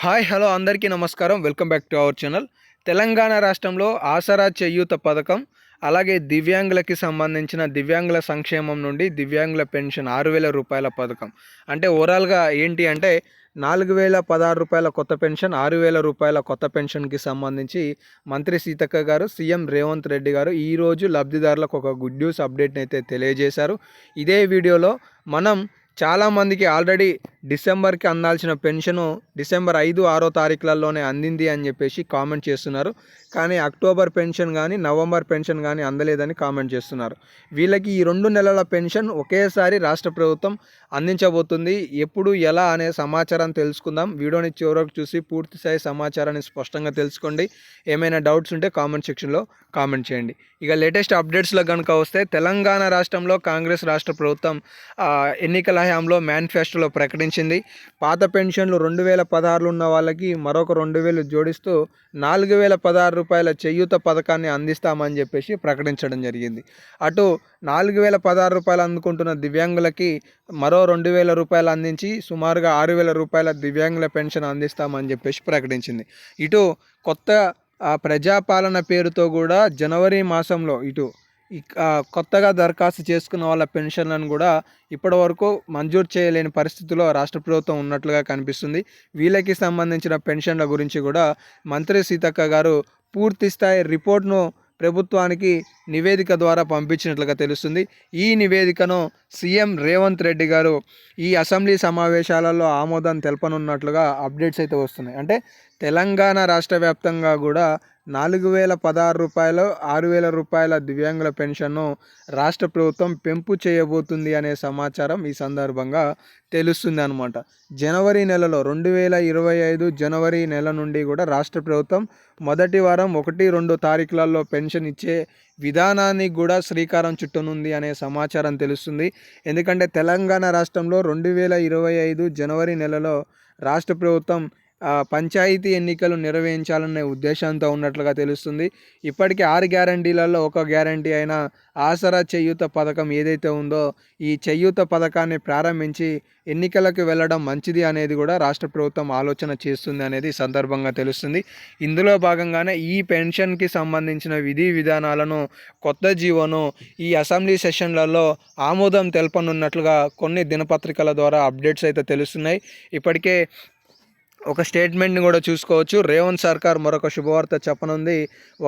Hi hello అందరికీ నమస్కారం. Welcome back to our channel. Telangana రాష్ట్రంలో ఆసరా చేయూత పథకం, అలాగే దివ్యాంగులకి సంబంధించిన దివ్యాంగుల సంక్షేమం నుండి దివ్యాంగుల పెన్షన్ రూ. 6,000 పథకం. అంటే ఓవరాల్గా ఏంటి అంటే రూ. 4,016 కొత్త పెన్షన్, రూ. 6,000 కొత్త పెన్షన్కి సంబంధించి మంత్రి సీతక్క గారు, సీఎం రేవంత్ రెడ్డి గారు ఈరోజు లబ్ధిదారులకు ఒక గుడ్ న్యూస్ అప్డేట్ని అయితే తెలియజేశారు. ఇదే వీడియోలో మనం చాలామందికి ఆల్రెడీ డిసెంబర్కి అందాల్సిన పెన్షను డిసెంబర్ 5, 6 తారీఖులలోనే అందింది అని చెప్పేసి కామెంట్ చేస్తున్నారు. కానీ అక్టోబర్ పెన్షన్ కానీ నవంబర్ పెన్షన్ కానీ అందలేదని కామెంట్ చేస్తున్నారు. వీళ్ళకి ఈ 2 నెలల పెన్షన్ ఒకేసారి రాష్ట్ర ప్రభుత్వం అందించబోతుంది. ఎప్పుడు ఎలా అనే సమాచారం తెలుసుకుందాం. వీడియోని చివరకు చూసి పూర్తి స్థాయి సమాచారాన్ని స్పష్టంగా తెలుసుకోండి. ఏమైనా డౌట్స్ ఉంటే కామెంట్ సెక్షన్లో కామెంట్ చేయండి. ఇక లేటెస్ట్ అప్డేట్స్లో కనుక వస్తే తెలంగాణ రాష్ట్రంలో కాంగ్రెస్ రాష్ట్ర ప్రభుత్వం ఎన్నికల హయాంలో మేనిఫెస్టోలో ప్రకటించింది. పాత పెన్షన్లు 2016 ఉన్న వాళ్ళకి మరొక 2,000 జోడిస్తూ రూ. 4,016 చేయూత పథకాన్ని అందిస్తామని చెప్పేసి ప్రకటించడం జరిగింది. అటు రూ. 4,016 అందుకుంటున్న దివ్యాంగులకి మరో రూ. 2,000 అందించి సుమారుగా రూ. 6,000 దివ్యాంగుల పెన్షన్ అందిస్తామని చెప్పేసి ప్రకటించింది. ఇటు కొత్త ప్రజాపాలన పేరుతో కూడా జనవరి మాసంలో కొత్తగా దరఖాస్తు చేసుకున్న వాళ్ళ పెన్షన్లను కూడా ఇప్పటివరకు మంజూరు చేయలేని పరిస్థితిలో రాష్ట్ర ప్రభుత్వం ఉన్నట్లుగా కనిపిస్తుంది. వీళ్ళకి సంబంధించిన పెన్షన్ల గురించి కూడా మంత్రి సీతక్క గారు పూర్తి స్థాయి రిపోర్ట్ను ప్రభుత్వానికి నివేదిక ద్వారా పంపించినట్లుగా తెలుస్తుంది. ఈ నివేదికను సీఎం రేవంత్ రెడ్డి గారు ఈ అసెంబ్లీ సమావేశాలలో ఆమోదం తెలపనున్నట్లుగా అప్డేట్స్ అయితే వస్తున్నాయి. అంటే తెలంగాణ రాష్ట్ర వ్యాప్తంగా కూడా రూ. 4,016 దివ్యాంగుల పెన్షన్ను రాష్ట్ర ప్రభుత్వం పెంపు చేయబోతుంది అనే సమాచారం ఈ సందర్భంగా తెలుస్తుంది అనమాట. జనవరి నెలలో 2025 జనవరి నెల నుండి కూడా రాష్ట్ర ప్రభుత్వం మొదటి వారం 1, 2 తారీఖులలో పెన్షన్ ఇచ్చే విధానానికి కూడా శ్రీకారం చుట్టనుంది అనే సమాచారం తెలుస్తుంది. ఎందుకంటే తెలంగాణ రాష్ట్రంలో 2025 జనవరి నెలలో రాష్ట్ర ప్రభుత్వం పంచాయతీ ఎన్నికలు నిర్వహించాలనే ఉద్దేశంతో ఉన్నట్లుగా తెలుస్తుంది. ఇప్పటికీ 6 గ్యారంటీలలో ఒక గ్యారంటీ అయిన ఆసరా చేయూత పథకం ఏదైతే ఉందో ఈ చేయూత పథకాన్ని ప్రారంభించి ఎన్నికలకు వెళ్ళడం మంచిది అనేది కూడా రాష్ట్ర ప్రభుత్వం ఆలోచన చేస్తుంది అనేది సందర్భంగా తెలుస్తుంది. ఇందులో భాగంగానే ఈ పెన్షన్కి సంబంధించిన విధి విధానాలను కొత్త జీవోను ఈ అసెంబ్లీ సెషన్లలో ఆమోదం తెలపనున్నట్లుగా కొన్ని దినపత్రికల ద్వారా అప్డేట్స్ అయితే తెలుస్తున్నాయి. ఇప్పటికే ఒక స్టేట్మెంట్ని కూడా చూసుకోవచ్చు. రేవంత్ సర్కార్ మరొక శుభవార్త చెప్పనుంది.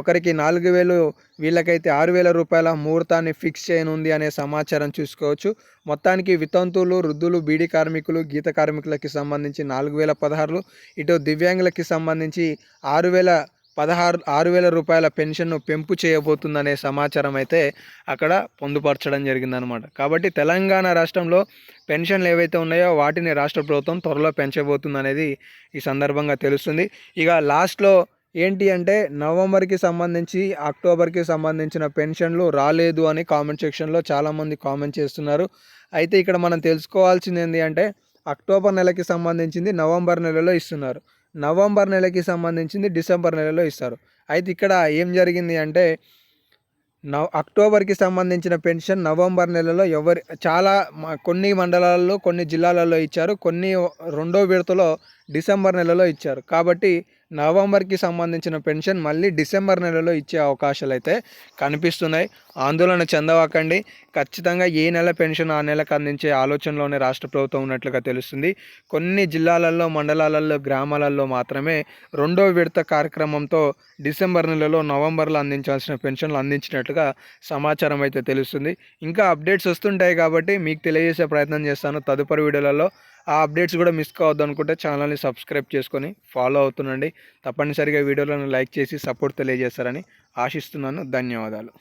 ఒకరికి 4,000 వీళ్ళకైతే రూ. 6,000 ముహూర్తాన్ని ఫిక్స్ చేయనుంది అనే సమాచారం చూసుకోవచ్చు. మొత్తానికి వితంతువులు, వృద్ధులు, బీడీ కార్మికులు, గీత కార్మికులకి సంబంధించి 4,016, ఇటు దివ్యాంగులకి సంబంధించి 6,000 రూపాయల పెన్షన్ను పెంపు చేయబోతుందనే సమాచారం అయితే అక్కడ పొందుపరచడం జరిగిందనమాట. కాబట్టి తెలంగాణ రాష్ట్రంలో పెన్షన్లు ఏవైతే ఉన్నాయో వాటిని రాష్ట్ర ప్రభుత్వం త్వరలో పెంచబోతుందనేది ఈ సందర్భంగా తెలుస్తుంది. ఇక లాస్ట్లో ఏంటి అంటే నవంబర్కి సంబంధించి అక్టోబర్కి సంబంధించిన పెన్షన్లు రాలేదు అని కామెంట్ సెక్షన్లో చాలామంది కామెంట్ చేస్తున్నారు. అయితే ఇక్కడ మనం తెలుసుకోవాల్సింది ఏంటి అంటే అక్టోబర్ నెలకి సంబంధించింది నవంబర్ నెలలో ఇస్తున్నారు, నవంబర్ నెలకి సంబంధించింది డిసెంబర్ నెలలో ఇస్తారు. అయితే ఇక్కడ ఏం జరిగింది అంటే అక్టోబర్కి సంబంధించిన పెన్షన్ నవంబర్ నెలలో కొన్ని మండలాల్లో కొన్ని జిల్లాలలో ఇచ్చారు, కొన్ని రెండో విడతలో డిసెంబర్ నెలలో ఇచ్చారు. కాబట్టి నవంబర్కి సంబంధించిన పెన్షన్ మళ్ళీ డిసెంబర్ నెలలో ఇచ్చే అవకాశాలు అయితే కనిపిస్తున్నాయి. ఆందోళన చెందవకండి. ఖచ్చితంగా ఏ నెల పెన్షన్ ఆ నెలకు అందించే ఆలోచనలోనే రాష్ట్ర ప్రభుత్వం ఉన్నట్లుగా తెలుస్తుంది. కొన్ని జిల్లాలలో, మండలాలలో, గ్రామాలలో మాత్రమే రెండో విడత కార్యక్రమంతో డిసెంబర్ నెలలో, నవంబర్లో అందించాల్సిన పెన్షన్లు అందించినట్లుగా సమాచారం అయితే తెలుస్తుంది. ఇంకా అప్డేట్స్ వస్తుంటాయి కాబట్టి మీకు తెలియజేసే ప్రయత్నం చేస్తాను తదుపరి వీడియోలలో. ఆ అప్డేట్స్ కూడా మిస్ కావద్దు అనుకుంటే ఛానల్ని సబ్స్క్రైబ్ చేసుకొని ఫాలో అవుతుండండి. తప్పనిసరిగా వీడియోలను లైక్ చేసి సపోర్ట్ తెలియజేస్తారని ఆశిస్తున్నాను. ధన్యవాదాలు.